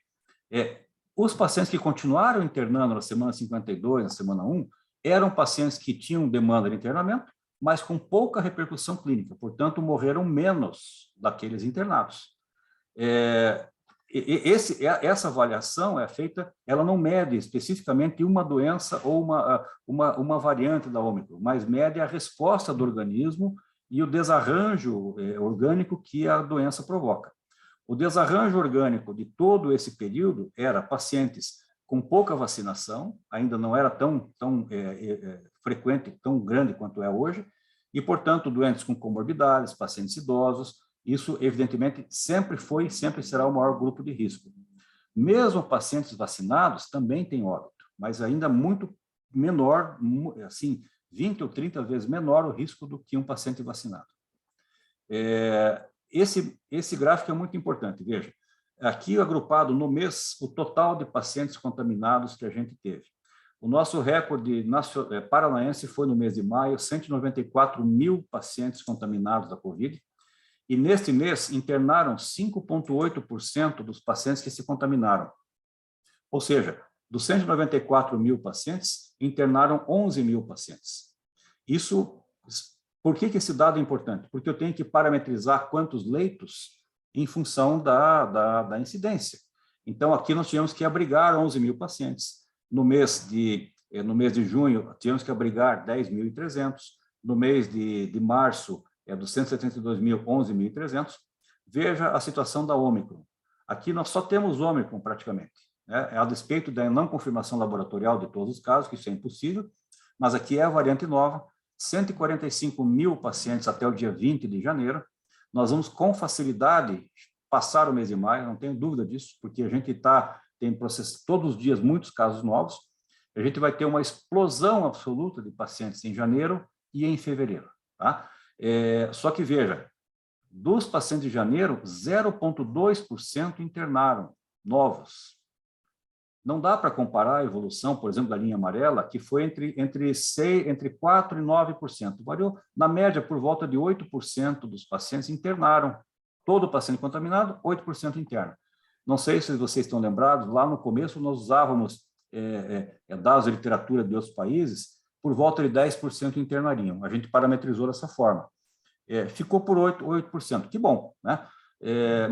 Os pacientes que continuaram internando na semana 52, na semana 1, eram pacientes que tinham demanda de internamento, mas com pouca repercussão clínica, portanto, morreram menos daqueles internados. Essa avaliação é feita, ela não mede especificamente uma doença ou uma variante da Ômicron, mas mede a resposta do organismo e o desarranjo orgânico que a doença provoca. O desarranjo orgânico de todo esse período era pacientes com pouca vacinação, ainda não era tão frequente, tão grande quanto é hoje, e, portanto, doentes com comorbidades, pacientes idosos. Isso, evidentemente, sempre foi e sempre será o maior grupo de risco. Mesmo pacientes vacinados também têm óbito, mas ainda muito menor, assim, 20 ou 30 vezes menor o risco do que um paciente vacinado. Esse gráfico é muito importante, veja. Aqui, agrupado no mês, o total de pacientes contaminados que a gente teve. O nosso recorde paranaense foi no mês de maio, 194 mil pacientes contaminados da Covid, e neste mês internaram 5,8% dos pacientes que se contaminaram. Ou seja, dos 194 mil pacientes, internaram 11 mil pacientes. Por que esse dado é importante? Porque eu tenho que parametrizar quantos leitos em função da incidência. Então, aqui nós tivemos que abrigar 11 mil pacientes. No mês de junho, tivemos que abrigar 10.300. No mês de março, dos 172 mil, 11.300. Veja a situação da Ômicron. Aqui nós só temos Ômicron praticamente, né? A despeito da não confirmação laboratorial de todos os casos, que isso é impossível, mas aqui é a variante nova, 145 mil pacientes até o dia 20 de janeiro. Nós vamos com facilidade passar o mês de maio, não tenho dúvida disso, porque a gente tem processo todos os dias, muitos casos novos. A gente vai ter uma explosão absoluta de pacientes em janeiro e em fevereiro, tá? Só que, veja, dos pacientes de janeiro, 0,2% internaram novos. Não dá para comparar a evolução, por exemplo, da linha amarela, que foi entre 4% e 9%. Variou, na média, por volta de 8% dos pacientes internaram. Todo paciente contaminado, 8% interno. Não sei se vocês estão lembrados, lá no começo nós usávamos dados da literatura de outros países, por volta de 10% internariam. A gente parametrizou dessa forma. Ficou por 8%. Que bom, né?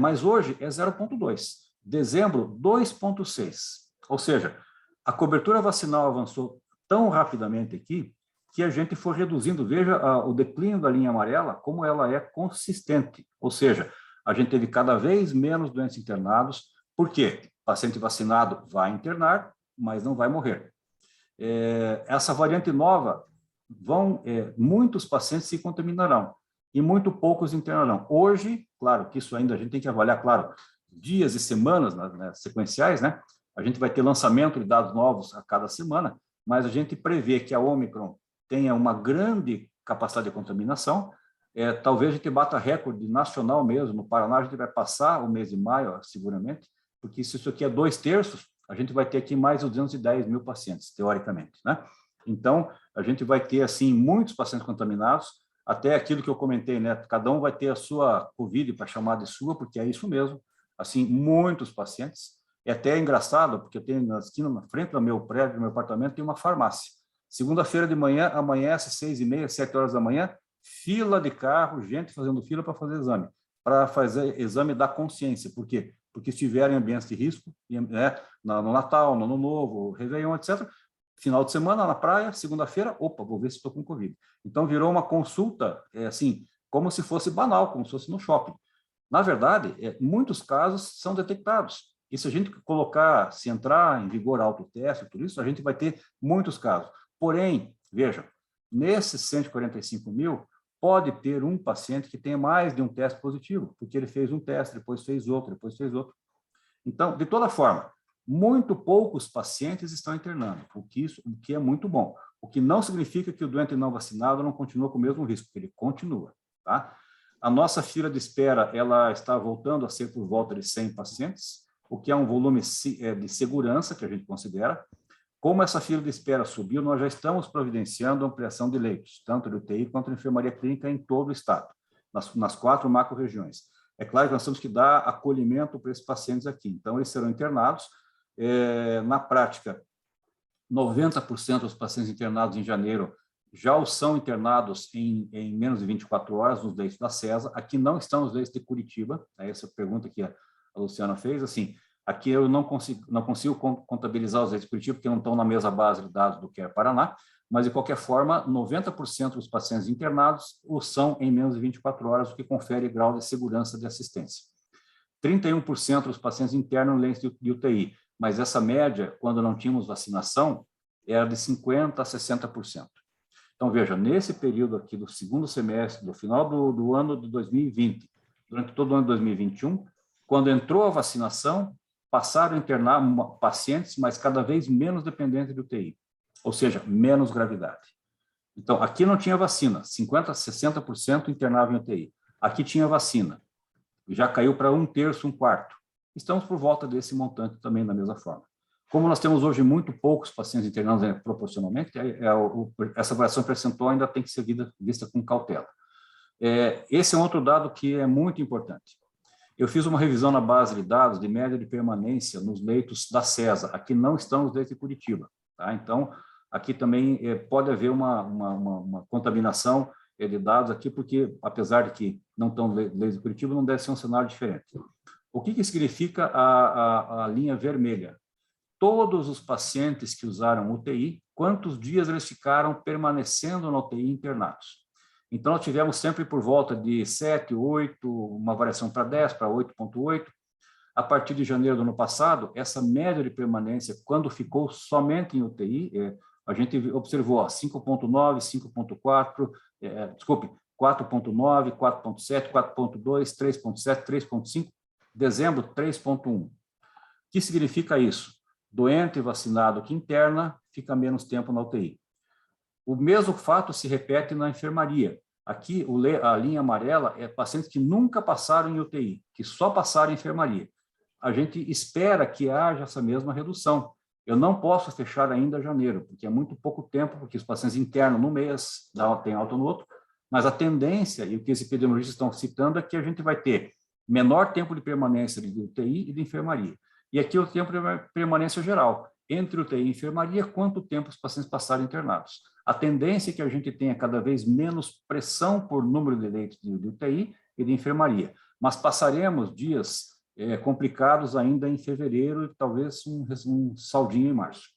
Mas hoje é 0,2%. Dezembro, 2,6%. Ou seja, a cobertura vacinal avançou tão rapidamente aqui que a gente foi reduzindo. Veja o declínio da linha amarela, como ela é consistente. Ou seja, a gente teve cada vez menos doentes internados. Por quê? O paciente vacinado vai internar, mas não vai morrer. Essa variante nova, muitos pacientes se contaminarão e muito poucos internarão. Hoje, claro que isso ainda a gente tem que avaliar, claro, dias e semanas sequenciais, né? A gente vai ter lançamento de dados novos a cada semana, mas a gente prevê que a Ômicron tenha uma grande capacidade de contaminação. Talvez a gente bata recorde nacional mesmo. No Paraná, a gente vai passar o mês de maio, seguramente, porque se isso aqui é 2/3, a gente vai ter aqui mais de 210 mil pacientes, teoricamente, né? Então, a gente vai ter, assim, muitos pacientes contaminados, até aquilo que eu comentei, né? Cada um vai ter a sua Covid, para chamar de sua, porque é isso mesmo, assim, muitos pacientes. É até engraçado, porque eu tenho na esquina, na frente do meu prédio, do meu apartamento, tem uma farmácia. Segunda-feira de manhã, amanhece 6h30, 7 horas da manhã, fila de carro, gente fazendo fila para fazer exame da consciência. Por quê? Porque estiverem em ambientes de risco, né, no Natal, no Ano Novo, Réveillon, etc., final de semana, na praia, segunda-feira, opa, vou ver se estou com Covid. Então, virou uma consulta, assim, como se fosse banal, como se fosse no shopping. Na verdade, muitos casos são detectados. E se a gente colocar, se entrar em vigor autoteste, tudo isso, a gente vai ter muitos casos. Porém, vejam, nesses 145 mil, pode ter um paciente que tenha mais de um teste positivo, porque ele fez um teste, depois fez outro, depois fez outro. Então, de toda forma, muito poucos pacientes estão internando, o que é muito bom. O que não significa que o doente não vacinado não continua com o mesmo risco, ele continua, tá? A nossa fila de espera, ela está voltando a ser por volta de 100 pacientes, o que é um volume de segurança que a gente considera. Como essa fila de espera subiu, nós já estamos providenciando ampliação de leitos, tanto de UTI quanto de enfermaria clínica em todo o estado, nas 4 macro-regiões. É claro que nós temos que dar acolhimento para esses pacientes aqui. Então, eles serão internados. Na prática, 90% dos pacientes internados em janeiro já são internados em menos de 24 horas nos leitos da CESA. Aqui não estão os leitos de Curitiba. Essa pergunta que a Luciana fez, assim, aqui eu não consigo contabilizar os leitos de Curitiba, porque não estão na mesma base de dados do CARE Paraná, mas, de qualquer forma, 90% dos pacientes internados o são em menos de 24 horas, o que confere grau de segurança de assistência. 31% dos pacientes internam em leitos de UTI, mas essa média, quando não tínhamos vacinação, era de 50% a 60%. Então, veja, nesse período aqui do segundo semestre, do final do ano de 2020, durante todo o ano de 2021, quando entrou a vacinação, passaram a internar pacientes, mas cada vez menos dependentes de UTI, ou seja, menos gravidade. Então, aqui não tinha vacina, 50% a 60% internavam em UTI. Aqui tinha vacina, já caiu para 1/3, 1/4. Estamos por volta desse montante também da mesma forma. Como nós temos hoje muito poucos pacientes internados proporcionalmente, essa variação percentual ainda tem que ser vista com cautela. Esse é um outro dado que é muito importante. Eu fiz uma revisão na base de dados de média de permanência nos leitos da CESA. Aqui não estão os leitos de Curitiba, tá? Então, aqui também pode haver uma contaminação de dados aqui, porque, apesar de que não estão leitos de Curitiba, não deve ser um cenário diferente. O que significa a linha vermelha? Todos os pacientes que usaram UTI, quantos dias eles ficaram permanecendo na UTI internados? Então, nós tivemos sempre por volta de 7, 8, uma variação para 10, para 8,8. A partir de janeiro do ano passado, essa média de permanência, quando ficou somente em UTI, a gente observou 5,9, 5,4, 4,9, 4,7, 4,2, 3,7, 3,5, dezembro 3,1. O que significa isso? Doente vacinado que interna fica menos tempo na UTI. O mesmo fato se repete na enfermaria. Aqui, a linha amarela é pacientes que nunca passaram em UTI, que só passaram em enfermaria. A gente espera que haja essa mesma redução. Eu não posso fechar ainda janeiro, porque é muito pouco tempo, porque os pacientes internam no mês, tem alta no outro, mas a tendência, e o que os epidemiologistas estão citando, é que a gente vai ter menor tempo de permanência de UTI e de enfermaria. E aqui o tempo de permanência geral, entre UTI e enfermaria, quanto tempo os pacientes passaram internados. A tendência é que a gente tenha cada vez menos pressão por número de leitos de UTI e de enfermaria, mas passaremos dias complicados ainda em fevereiro e talvez um saldinho em março.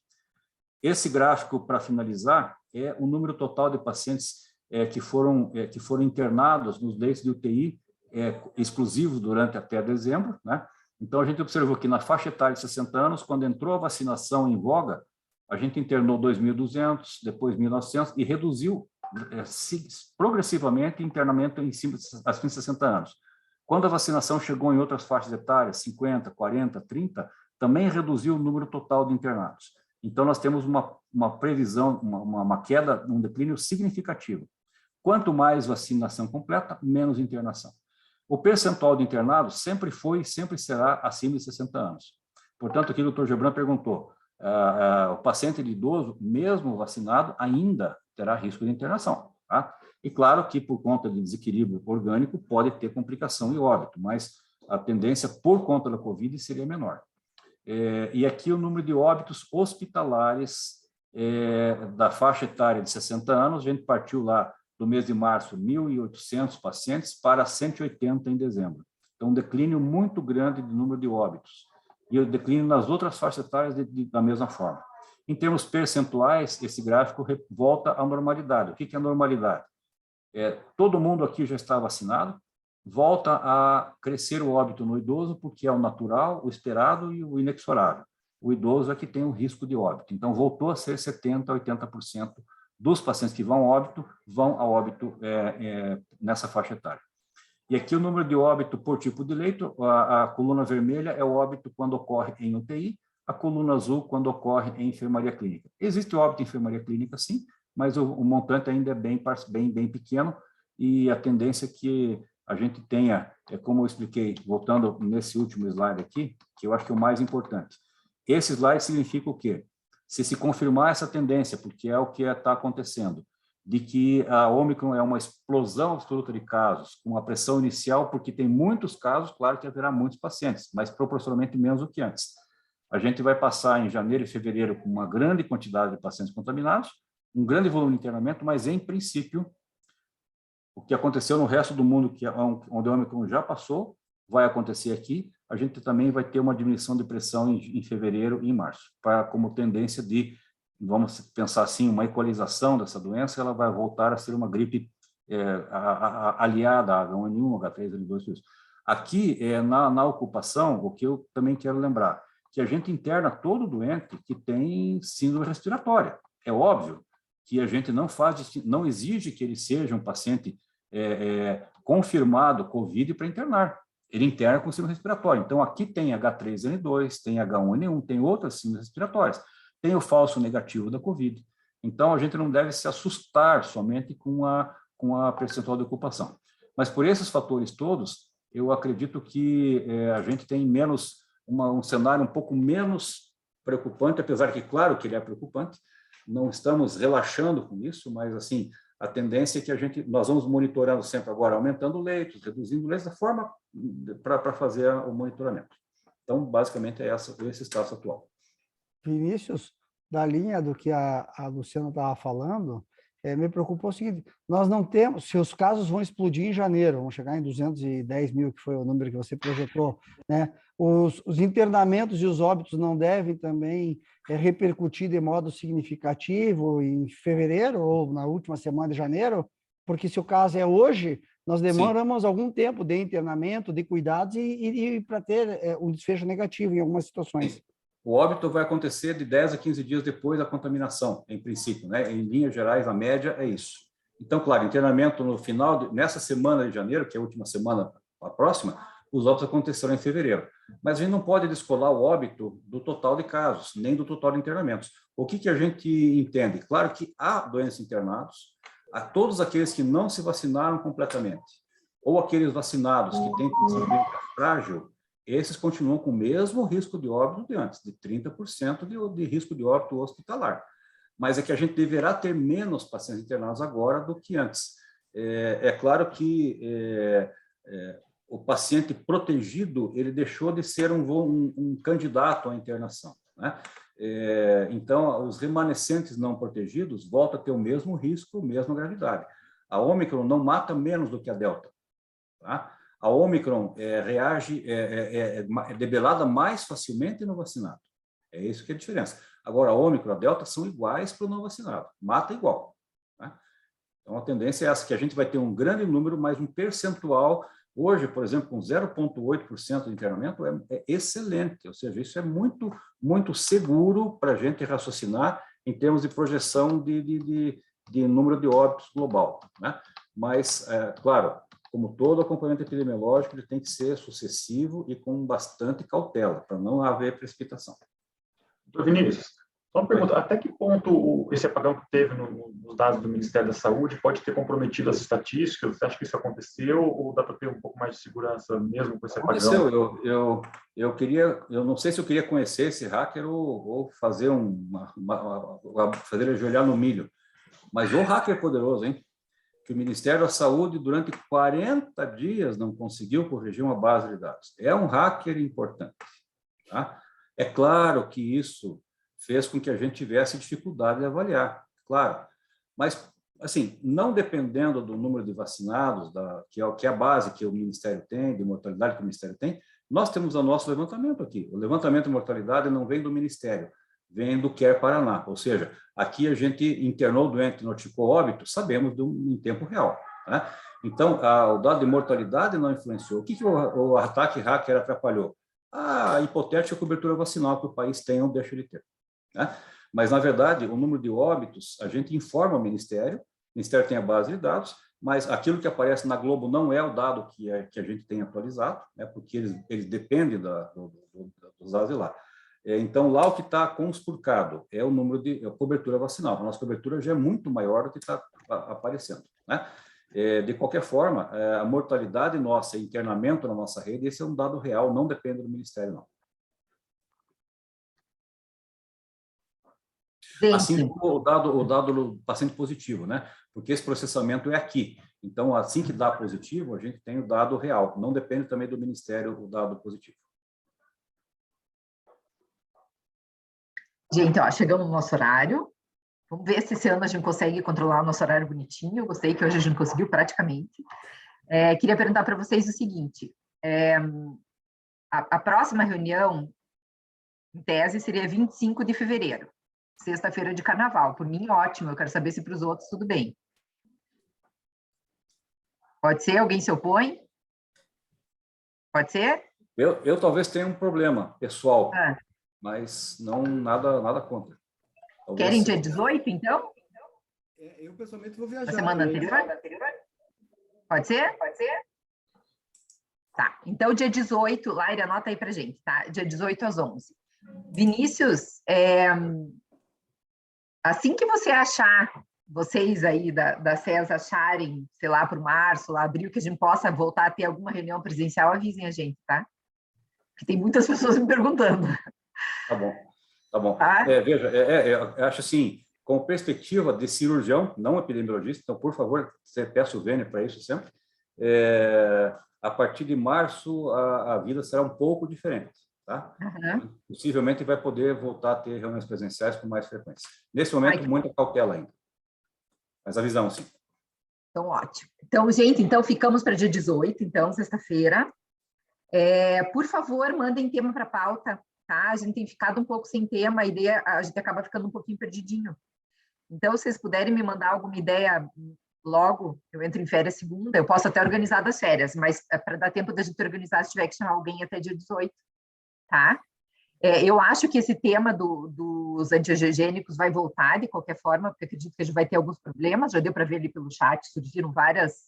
Esse gráfico, para finalizar, é o número total de pacientes que foram internados nos leitos de UTI exclusivos durante até dezembro, né? Então, a gente observou que na faixa etária de 60 anos, quando entrou a vacinação em voga, a gente internou 2.200, depois 1.900 e reduziu progressivamente o internamento acima de 60 anos. Quando a vacinação chegou em outras faixas etárias, 50, 40, 30, também reduziu o número total de internados. Então, nós temos uma previsão, uma queda, um declínio significativo. Quanto mais vacinação completa, menos internação. O percentual de internados sempre foi e sempre será acima de 60 anos. Portanto, aqui o Dr. Gebran perguntou, o paciente de idoso, mesmo vacinado, ainda terá risco de internação, tá? E claro que por conta de desequilíbrio orgânico pode ter complicação e óbito, mas a tendência por conta da Covid seria menor. E aqui o número de óbitos hospitalares da faixa etária de 60 anos, a gente partiu lá do mês de março, 1.800 pacientes para 180 em dezembro. Então, um declínio muito grande de número de óbitos. E o declínio nas outras faixas etárias da mesma forma. Em termos percentuais, esse gráfico volta à normalidade. O que é a normalidade? Todo mundo aqui já está vacinado, volta a crescer o óbito no idoso, porque é o natural, o esperado e o inexorável. O idoso é que tem um risco de óbito. Então, voltou a ser 70% a 80% dos pacientes que vão a óbito nessa faixa etária. E aqui o número de óbito por tipo de leito, a coluna vermelha é o óbito quando ocorre em UTI, a coluna azul quando ocorre em enfermaria clínica. Existe óbito em enfermaria clínica, sim, mas o montante ainda é bem pequeno, e a tendência é que a gente tenha, como eu expliquei, voltando nesse último slide aqui, que eu acho que é o mais importante. Esse slide significa o quê? Se confirmar essa tendência, porque é o que está acontecendo, de que a Ômicron é uma explosão absoluta de casos, com uma pressão inicial, porque tem muitos casos, claro que haverá muitos pacientes, mas proporcionalmente menos do que antes. A gente vai passar em janeiro e fevereiro com uma grande quantidade de pacientes contaminados, um grande volume de internamento, mas, em princípio, o que aconteceu no resto do mundo, onde a Ômicron já passou, vai acontecer aqui. A gente também vai ter uma diminuição de pressão em fevereiro e em março, como tendência de, vamos pensar assim, uma equalização dessa doença. Ela vai voltar a ser uma gripe aliada a H1N1, H3N2, tudo isso. Aqui, na ocupação, o que eu também quero lembrar, que a gente interna todo doente que tem síndrome respiratória. É óbvio que a gente não exige que ele seja um paciente confirmado COVID para internar. Ele interna com síndrome respiratória. Então, aqui tem H3N2, tem H1N1, tem outras síndromes respiratórias. Tem o falso negativo da COVID. Então, a gente não deve se assustar somente com a percentual de ocupação. Mas, por esses fatores todos, eu acredito que a gente tem um cenário um pouco menos preocupante, apesar que, claro, que ele é preocupante. Não estamos relaxando com isso, mas, assim, a tendência é que nós vamos monitorando sempre agora, aumentando leitos, reduzindo leitos, da forma para fazer o monitoramento. Então, basicamente, esse status atual. Vinícius, da linha do que a Luciana estava falando, me preocupou o seguinte: nós não temos, se os casos vão explodir em janeiro, vão chegar em 210 mil, que foi o número que você projetou, né? Os internamentos e os óbitos não devem também repercutir de modo significativo em fevereiro ou na última semana de janeiro, porque se o caso é hoje, nós demoramos Sim. algum tempo de internamento, de cuidados e para ter um desfecho negativo em algumas situações. O óbito vai acontecer de 10 a 15 dias depois da contaminação, em princípio, né? Em linhas gerais, a média é isso. Então, claro, internamento no final, nessa semana de janeiro, que é a última semana, a próxima, os óbitos acontecerão em fevereiro. Mas a gente não pode descolar o óbito do total de casos, nem do total de internamentos. O que a gente entende? Claro que há doentes internados, há todos aqueles que não se vacinaram completamente, ou aqueles vacinados que têm pensamento frágil, esses continuam com o mesmo risco de óbito de antes, de 30% de risco de óbito hospitalar. Mas é que a gente deverá ter menos pacientes internados agora do que antes. É claro que o paciente protegido, ele deixou de ser um candidato à internação, né? Então, os remanescentes não protegidos voltam a ter o mesmo risco, a mesma gravidade. A Ômicron não mata menos do que a Delta, tá? A Ômicron é debelada mais facilmente no vacinado. É isso que é a diferença. Agora, a Ômicron e a Delta são iguais para o não vacinado. Mata igual, tá? Então, a tendência é essa, que a gente vai ter um grande número, mas um percentual. Hoje, por exemplo, com 0,8% de internamento, é excelente. Ou seja, isso é muito, muito seguro para a gente raciocinar em termos de projeção de número de óbitos global, né? Mas, claro, como todo acompanhamento epidemiológico, ele tem que ser sucessivo e com bastante cautela, para não haver precipitação. Doutor Vinícius, só uma pergunta: até que ponto esse apagão que teve nos dados do Ministério da Saúde pode ter comprometido as estatísticas? Você acha que isso aconteceu ou dá para ter um pouco mais de segurança mesmo com esse apagão? Aconteceu. Eu não sei se eu queria conhecer esse hacker ou fazer fazer ele ajoelhar no milho, mas o hacker poderoso, hein? Que o Ministério da Saúde, durante 40 dias, não conseguiu corrigir uma base de dados. É um hacker importante, tá? É claro que isso fez com que a gente tivesse dificuldade de avaliar, claro. Mas assim, não dependendo do número de vacinados, que é a base que o Ministério tem, de mortalidade que o Ministério tem, nós temos o nosso levantamento aqui. O levantamento de mortalidade não vem do Ministério, vem do Care Paraná. Ou seja, aqui a gente internou o doente, notificou óbito, sabemos em tempo real, né? Então, o dado de mortalidade não influenciou. O que o ataque hacker atrapalhou? A hipotética cobertura vacinal que o país tem ou deixa de ter, né? Mas, na verdade, o número de óbitos, a gente informa o Ministério tem a base de dados, mas aquilo que aparece na Globo não é o dado que a gente tem atualizado, né, porque eles dependem dos dados de lá. Então, lá o que está conspurcado é o número de cobertura vacinal. A nossa cobertura já é muito maior do que está aparecendo, né? De qualquer forma, a mortalidade nossa, internamento na nossa rede, esse é um dado real, não depende do Ministério, não. Assim como o dado do paciente positivo, né? Porque esse processamento é aqui. Então, assim que dá positivo, a gente tem o dado real. Não depende também do Ministério o dado positivo. Gente, ó, chegamos no nosso horário. Vamos ver se esse ano a gente consegue controlar o nosso horário bonitinho. Eu gostei que hoje a gente conseguiu praticamente. Queria perguntar para vocês o seguinte. A próxima reunião, em tese, seria 25 de fevereiro. Sexta-feira de carnaval. Por mim, ótimo. Eu quero saber se para os outros tudo bem. Pode ser? Alguém se opõe? Pode ser? Eu talvez tenha um problema pessoal, mas não nada contra. Talvez querem dia 18, então? Eu, pessoalmente, vou viajar. Na semana anterior? Pode ser? Pode ser? Tá. Então, dia 18, Laire, anota aí pra gente, tá? Dia 18 às 11. Vinícius, assim que você achar, vocês aí da SES acharem, sei lá, para o março, lá, abril, que a gente possa voltar a ter alguma reunião presencial, avisem a gente, tá? Porque tem muitas pessoas me perguntando. Tá bom, tá bom. Tá? Veja, eu acho assim, com perspectiva de cirurgião, não epidemiologista, então, por favor, você peça o Vênia para isso sempre, a partir de março, a vida será um pouco diferente. Tá? Uhum. Possivelmente vai poder voltar a ter reuniões presenciais com mais frequência. Nesse momento, muita cautela ainda. Mas a visão, sim. Então, ótimo. Então, gente, ficamos para dia 18, então, sexta-feira. Por favor, mandem tema para a pauta, tá? A gente tem ficado um pouco sem tema, a ideia, a gente acaba ficando um pouquinho perdidinho. Então, se vocês puderem me mandar alguma ideia logo, eu entro em férias segunda, eu posso até organizar das férias, mas para dar tempo da gente organizar, se tiver que chamar alguém até dia 18. Tá? Eu acho que esse tema dos antiangiogênicos vai voltar de qualquer forma, porque acredito que a gente vai ter alguns problemas, já deu para ver ali pelo chat, surgiram várias,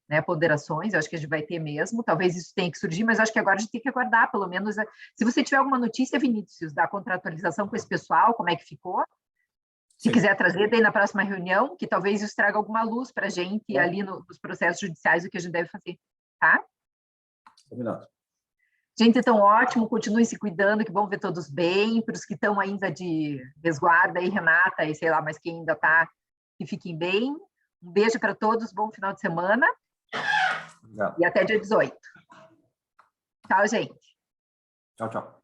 né, ponderações, eu acho que a gente vai ter mesmo, talvez isso tenha que surgir, mas acho que agora a gente tem que aguardar, pelo menos, se você tiver alguma notícia, Vinícius, da contratualização com esse pessoal, como é que ficou, se quiser trazer daí na próxima reunião, que talvez isso traga alguma luz para a gente ali nos processos judiciais, o que a gente deve fazer, tá? Combinado. Gente, então ótimo, continuem se cuidando, que bom ver todos bem, para os que estão ainda de resguarda aí, Renata, e sei lá, mas quem ainda está, que fiquem bem. Um beijo para todos, bom final de semana. Obrigado. E até dia 18. Tchau, gente. Tchau, tchau.